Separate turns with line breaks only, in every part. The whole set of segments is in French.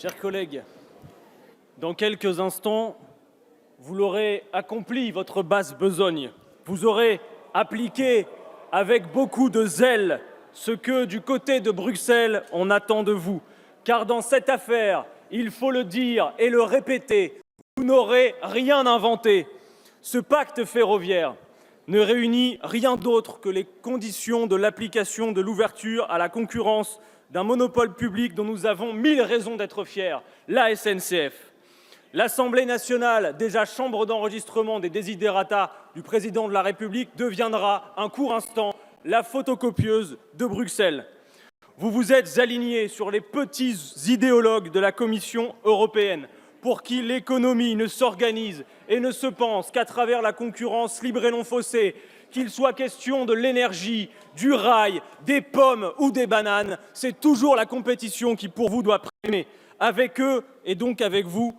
Chers collègues, dans quelques instants, vous l'aurez accompli, votre basse besogne. Vous aurez appliqué avec beaucoup de zèle ce que, du côté de Bruxelles, on attend de vous. Car dans cette affaire, il faut le dire et le répéter, vous n'aurez rien inventé. Ce pacte ferroviaire ne réunit rien d'autre que les conditions de l'application de l'ouverture à la concurrence d'un monopole public dont nous avons 1000 raisons d'être fiers, la SNCF. L'Assemblée nationale, déjà chambre d'enregistrement des desiderata du président de la République, deviendra un court instant la photocopieuse de Bruxelles. Vous vous êtes alignés sur les petits idéologues de la Commission européenne, pour qui l'économie ne s'organise et ne se pense qu'à travers la concurrence libre et non faussée, qu'il soit question de l'énergie, du rail, des pommes ou des bananes, c'est toujours la compétition qui, pour vous, doit primer. Avec eux, et donc avec vous,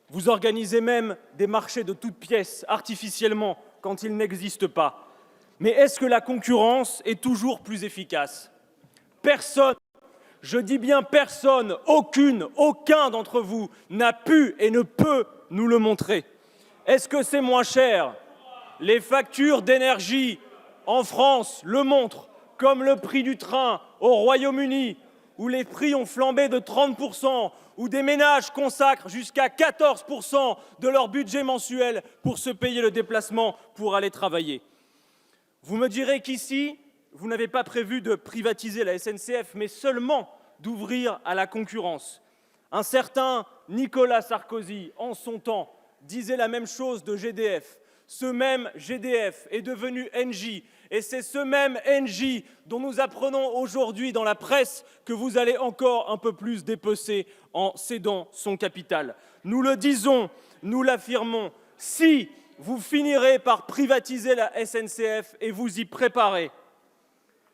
vous organisez même des marchés de toutes pièces, artificiellement, quand ils n'existent pas. Mais est-ce que la concurrence est toujours plus efficace? Personne, je dis bien personne, aucun d'entre vous n'a pu et ne peut nous le montrer. Est-ce que c'est moins cher? Les factures d'énergie en France le montrent, comme le prix du train au Royaume-Uni, où les prix ont flambé de 30%, où des ménages consacrent jusqu'à 14% de leur budget mensuel pour se payer le déplacement pour aller travailler. Vous me direz qu'ici, vous n'avez pas prévu de privatiser la SNCF, mais seulement d'ouvrir à la concurrence. Un certain Nicolas Sarkozy, en son temps, disait la même chose de GDF. Ce même GDF est devenu Engie, et c'est ce même Engie dont nous apprenons aujourd'hui dans la presse que vous allez encore un peu plus dépecer en cédant son capital. Nous le disons, nous l'affirmons, si vous finirez par privatiser la SNCF et vous y préparez,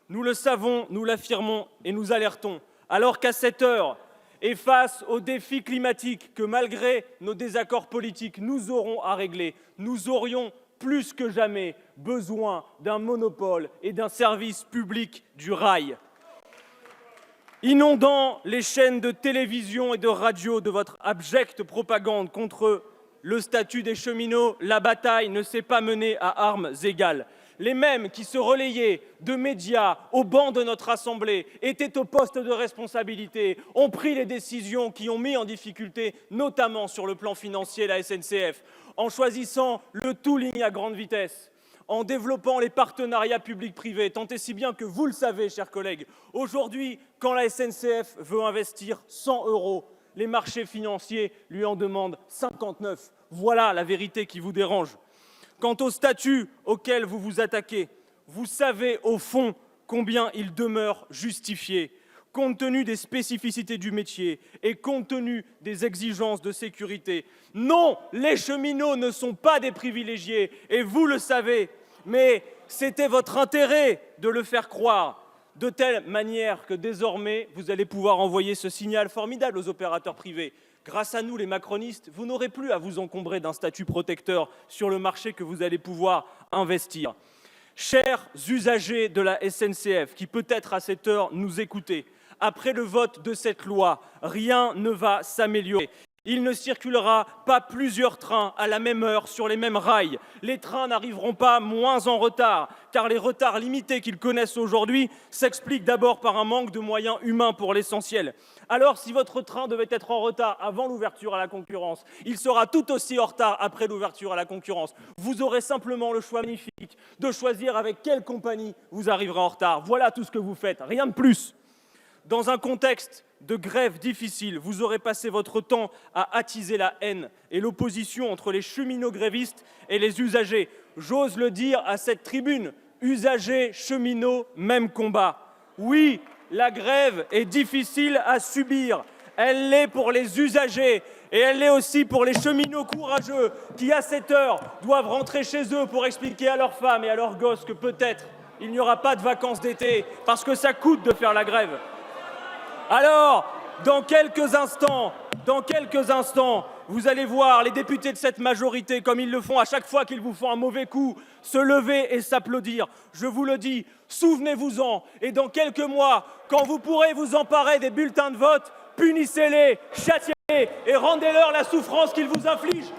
nous le savons, nous l'affirmons et nous alertons, alors qu'à cette heure, et face aux défis climatiques que, malgré nos désaccords politiques, nous aurons à régler, nous aurions plus que jamais besoin d'un monopole et d'un service public du rail. Inondant les chaînes de télévision et de radio de votre abjecte propagande contre le statut des cheminots, la bataille ne s'est pas menée à armes égales. Les mêmes qui se relayaient de médias au banc de notre Assemblée étaient au poste de responsabilité, ont pris les décisions qui ont mis en difficulté, notamment sur le plan financier, la SNCF, en choisissant le tout ligne à grande vitesse, en développant les partenariats publics-privés, tant et si bien que, vous le savez, chers collègues, aujourd'hui, quand la SNCF veut investir 100 €, les marchés financiers lui en demandent 59. Voilà la vérité qui vous dérange. Quant au statut auquel vous vous attaquez, vous savez au fond combien il demeure justifié, compte tenu des spécificités du métier et compte tenu des exigences de sécurité. Non, les cheminots ne sont pas des privilégiés et vous le savez, mais c'était votre intérêt de le faire croire, de telle manière que désormais vous allez pouvoir envoyer ce signal formidable aux opérateurs privés. Grâce à nous, les macronistes, vous n'aurez plus à vous encombrer d'un statut protecteur sur le marché que vous allez pouvoir investir. Chers usagers de la SNCF, qui peut-être à cette heure nous écoutez, après le vote de cette loi, rien ne va s'améliorer. Il ne circulera pas plusieurs trains à la même heure sur les mêmes rails. Les trains n'arriveront pas moins en retard, car les retards limités qu'ils connaissent aujourd'hui s'expliquent d'abord par un manque de moyens humains pour l'essentiel. Alors, si votre train devait être en retard avant l'ouverture à la concurrence, il sera tout aussi en retard après l'ouverture à la concurrence. Vous aurez simplement le choix magnifique de choisir avec quelle compagnie vous arriverez en retard. Voilà tout ce que vous faites, rien de plus. Dans un contexte de grève difficile, vous aurez passé votre temps à attiser la haine et l'opposition entre les cheminots grévistes et les usagers. J'ose le dire à cette tribune, usagers, cheminots, même combat. Oui, la grève est difficile à subir. Elle l'est pour les usagers et elle l'est aussi pour les cheminots courageux qui, à cette heure, doivent rentrer chez eux pour expliquer à leurs femmes et à leurs gosses que peut-être il n'y aura pas de vacances d'été parce que ça coûte de faire la grève. Alors, dans quelques instants, vous allez voir les députés de cette majorité, comme ils le font à chaque fois qu'ils vous font un mauvais coup, se lever et s'applaudir. Je vous le dis, souvenez-vous-en, et dans quelques mois, quand vous pourrez vous emparer des bulletins de vote, punissez-les, châtiez-les et rendez-leur la souffrance qu'ils vous infligent.